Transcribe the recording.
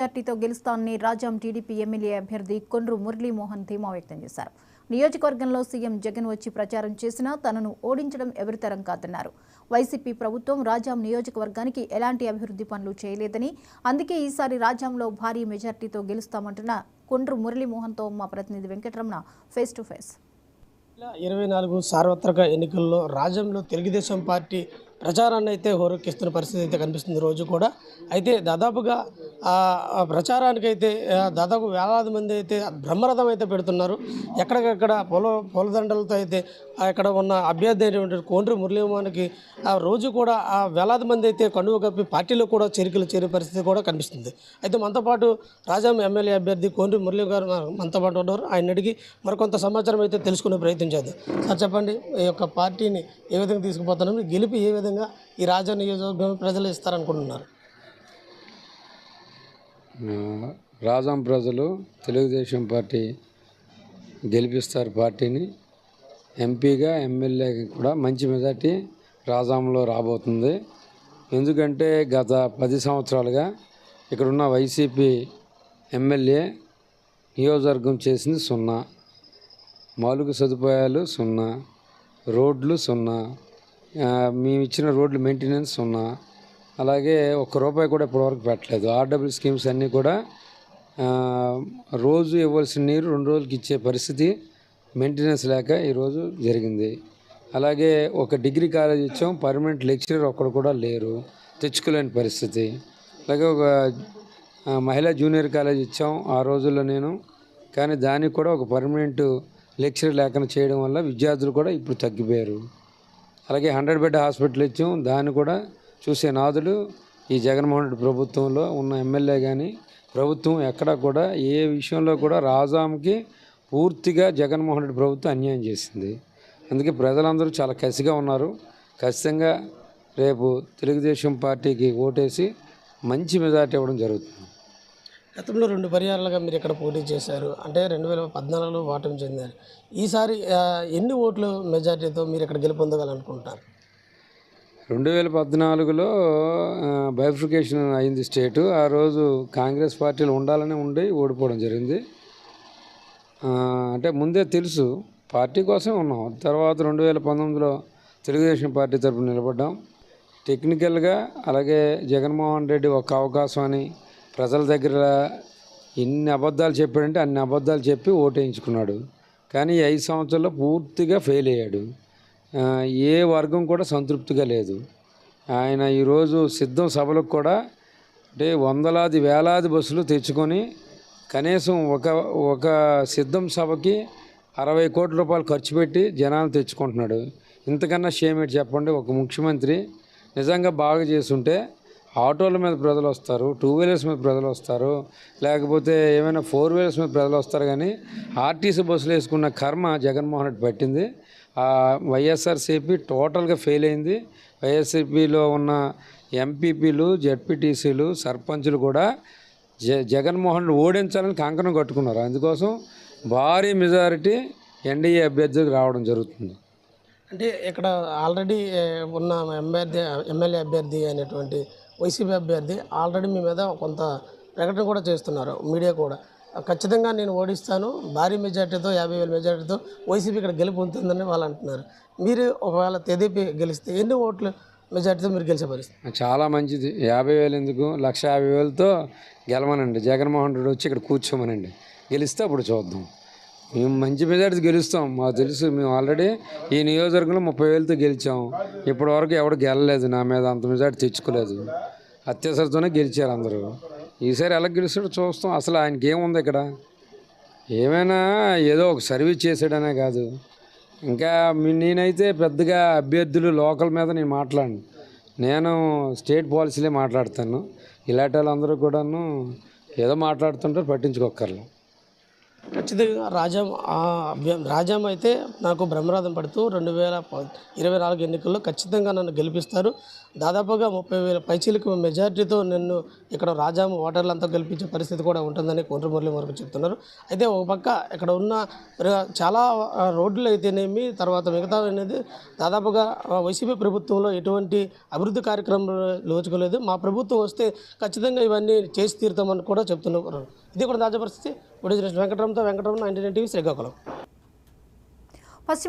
మెజార్టీతో గెలుస్తానని Rajam TDP MLA అభ్యర్థి కొండ్రు మురళీమోహన్ ధీమా వ్యక్తం చేశారు. నియోజకవర్గంలో సీఎం జగన్ వచ్చి ప్రచారం చేసినా తనను ఓడించడం ఎవరితరం కాదన్నారు. వైసీపీ ప్రభుత్వం రాజాం నియోజకవర్గానికి ఎలాంటి అభివృద్ధి పనులు చేయలేదని, అందుకే ఈసారి రాజాంలో భారీ మెజార్టీతో గెలుస్తామంటున్న కొండ్రు మురళీమోహన్తో మా ప్రతినిధి వెంకటరమణ ఫేస్ టు ఫేస్. 2024 సార్వత్రిక ఎన్నికల్లో రాజ్యంలో తెలుగుదేశం పార్టీ ప్రచారాన్ని అయితే హోరెక్కిస్తున్న పరిస్థితి అయితే కనిపిస్తుంది రోజు కూడా. అయితే దాదాపుగా ప్రచారానికైతే దాదాపు వేలాది మంది అయితే బ్రహ్మరథం అయితే పెడుతున్నారు. ఎక్కడికక్కడ పూలదండలతో అయితే అక్కడ ఉన్న అభ్యర్థి అయినటువంటి కొండ్రు మురళీమోహన్కి రోజు కూడా వేలాది మంది అయితే కండువ కప్పి పార్టీలో కూడా చేరికలు చేరే పరిస్థితి కూడా కనిపిస్తుంది. అయితే మనతో పాటు రాజాం ఎమ్మెల్యే అభ్యర్థి కొండ్రు మురళీ గారు మనతో పాటు ఉన్నారు. ఆయన అడిగి మరికొంత సమాచారం అయితే తెలుసుకునే ప్రయత్నం చేద్దాం. సార్ చెప్పండి, ఈ యొక్క పార్టీని ఏ విధంగా తీసుకుపోతున్నాం, గెలిపి ఏ విధంగా ఈ రాజా నియోజకవర్గం ప్రజలు ఇస్తారనుకుంటున్నారు? రాజాం ప్రజలు తెలుగుదేశం పార్టీ గెలిపిస్తారు. పార్టీని ఎంపీగా ఎమ్మెల్యేగా కూడా మంచి మెజార్టీ రాజాంలో రాబోతుంది. ఎందుకంటే గత 10 సంవత్సరాలుగా ఇక్కడున్న వైసీపీ ఎమ్మెల్యే నియోజకవర్గం చేసింది 0, మౌలిక సదుపాయాలు 0, రోడ్లు 0, మేము ఇచ్చిన రోడ్లు మెయింటెనెన్స్ 0, అలాగే ₹1 కూడా ఇప్పటివరకు పెట్టలేదు. ఆర్డబ్ల్యూ స్కీమ్స్ అన్నీ కూడా రోజు ఇవ్వాల్సిన నీరు 2 రోజులకి ఇచ్చే పరిస్థితి మెయింటెనెన్స్ లేక ఈరోజు జరిగింది. అలాగే ఒక డిగ్రీ కాలేజ్ ఇచ్చాం, పర్మనెంట్ లెక్చరర్ ఒక్కడు కూడా లేరు, తెచ్చుకోలేని పరిస్థితి. అలాగే ఒక మహిళా జూనియర్ కాలేజ్ ఇచ్చాం ఆ రోజుల్లో నేను, కానీ దానికి కూడా ఒక పర్మనెంట్ లెక్చరర్ లేకుండా చేయడం వల్ల విద్యార్థులు కూడా ఇప్పుడు తగ్గిపోయారు. అలాగే 100 బెడ్ హాస్పిటల్ ఇచ్చాం, దాన్ని కూడా చూసే నాదులు ఈ జగన్మోహన్ రెడ్డి ప్రభుత్వంలో ఉన్న ఎమ్మెల్యే కానీ ప్రభుత్వం ఎక్కడా కూడా ఏ విషయంలో కూడా రాజాంకి పూర్తిగా జగన్మోహన్ రెడ్డి ప్రభుత్వం అన్యాయం చేసింది. అందుకే ప్రజలందరూ చాలా కసిగా ఉన్నారు. ఖచ్చితంగా రేపు తెలుగుదేశం పార్టీకి ఓటేసి మంచి మెజార్టీ ఇవ్వడం జరుగుతుంది. గతంలో 2 పర్యాయాలుగా మీరు ఇక్కడ పోటీ చేశారు, అంటే 2014లో ఓటమి చెందారు. ఈసారి ఎన్ని ఓట్లు మెజార్టీతో మీరు ఇక్కడ గెలుపొందగలనుకుంటున్నారు? 2014లో బైఫికేషన్ అయింది స్టేటు. ఆ రోజు కాంగ్రెస్ పార్టీలు ఉండాలని ఉండి ఓడిపోవడం జరిగింది. అంటే ముందే తెలుసు, పార్టీ కోసం ఉన్నాం. తర్వాత 2019లో తెలుగుదేశం పార్టీ తరఫున నిలబడ్డాం. టెక్నికల్గా అలాగే జగన్మోహన్ రెడ్డి ఒక అవకాశం అని ప్రజల దగ్గర ఎన్ని అబద్ధాలు చెప్పాడంటే అన్ని అబద్ధాలు చెప్పి ఓటేయించుకున్నాడు. కానీ ఈ 5 సంవత్సరాల్లో పూర్తిగా ఫెయిల్ అయ్యాడు. ఏ వర్గం కూడా సంతృప్తిగా లేదు. ఆయన ఈరోజు సిద్ధం సభలకు కూడా అంటే వందలాది వేలాది బస్సులు తెచ్చుకొని కనీసం ఒక సిద్ధం సభకి 60 కోట్ల రూపాయలు ఖర్చు పెట్టి జనాలు తెచ్చుకుంటున్నాడు. ఇంతకన్నా షేమేట్ చెప్పండి. ఒక ముఖ్యమంత్రి నిజంగా బాగా చేస్తుంటే ఆటోల మీద ప్రజలు వస్తారు, 2 వీలర్స్ మీద ప్రజలు వస్తారు, లేకపోతే ఏమైనా 4 వీలర్స్ మీద ప్రజలు వస్తారు. కానీ ఆర్టీసీ బస్సులు వేసుకున్న కర్మ జగన్మోహన్ రెడ్డి పట్టింది. వైఎస్ఆర్సీపీ టోటల్గా ఫెయిల్ అయింది. వైఎస్ఆర్సీపీలో ఉన్న ఎంపీపీలు, జెడ్పీటీసీలు, సర్పంచులు కూడా జగన్మోహన్ రెడ్డి ఓడించాలని కంకణం కట్టుకున్నారు. అందుకోసం భారీ మెజారిటీ ఎన్డీఏ అభ్యర్థికి రావడం జరుగుతుంది. అంటే ఇక్కడ ఆల్రెడీ ఉన్న ఎమ్మెల్యే అభ్యర్థి అయినటువంటి వైసీపీ అభ్యర్థి ఆల్రెడీ మీ మీద కొంత ప్రకటన కూడా చేస్తున్నారు, మీడియా కూడా. ఖచ్చితంగా నేను ఓడిస్తాను, భారీ మెజార్టీతో 50,000 మెజార్టీతో వైసీపీ ఇక్కడ గెలుపొందుతుందని వాళ్ళు అంటున్నారు. మీరు ఒకవేళ తెదేపి గెలిస్తే ఎన్ని ఓట్లు మెజార్టీతో మీరు గెలిచే పరిస్థితి? చాలా మంచిది. 50,000 ఎందుకు, 150,000తో గెలవనండి. జగన్మోహన్ రెడ్డి వచ్చి ఇక్కడ కూర్చోమనండి, గెలిస్తే అప్పుడు చూద్దాం. మేము మంచి మెజార్టీ గెలుస్తాం, మాకు తెలుసు. మేము ఆల్రెడీ ఈ నియోజకవర్గంలో 30,000తో గెలిచాం. ఇప్పటివరకు ఎవడు గెలలేదు, నా మీద అంత మెజార్టీ తెచ్చుకోలేదు. అత్యవసరతోనే గెలిచారు అందరూ. ఈసారి ఎలా గెలుస్తాడో చూస్తాం. అసలు ఆయనకి ఏముంది ఇక్కడ? ఏమైనా ఏదో ఒక సర్వీస్ చేసాడనే కాదు. ఇంకా నేనైతే పెద్దగా అభ్యర్థులు లోకల్ మీద నేను మాట్లాడను. నేను స్టేట్ పాలసీలే మాట్లాడతాను. ఇలాంటి వాళ్ళందరూ కూడాను ఏదో మాట్లాడుతుంటారు, పట్టించుకోక్కర్లేదు. ఖచ్చితంగా రాజాం అయితే నాకు బ్రహ్మరథం పడుతూ 2024 ఎన్నికల్లో ఖచ్చితంగా నన్ను గెలిపిస్తారు. దాదాపుగా 30,000 పైచీలకు మెజార్టీతో నన్ను ఇక్కడ రాజాం ఓటర్లంతా గెలిపించే పరిస్థితి కూడా ఉంటుందని కొండ్రు మురళీ వరకు చెప్తున్నారు. అయితే ఒక పక్క ఇక్కడ ఉన్న చాలా రోడ్లు అయితేనేమి, తర్వాత మిగతా అనేది దాదాపుగా వైసీపీ ప్రభుత్వంలో ఎటువంటి అభివృద్ధి కార్యక్రమాలు లోచుకోలేదు. మా ప్రభుత్వం వస్తే ఖచ్చితంగా ఇవన్నీ చేసి తీరుతామని కూడా చెప్తున్నారు. ఇది కూడా తాజా పరిస్థితి. వెంకటరమణ 99 టీవీ శ్రీకాకుళం. పశ్చిమ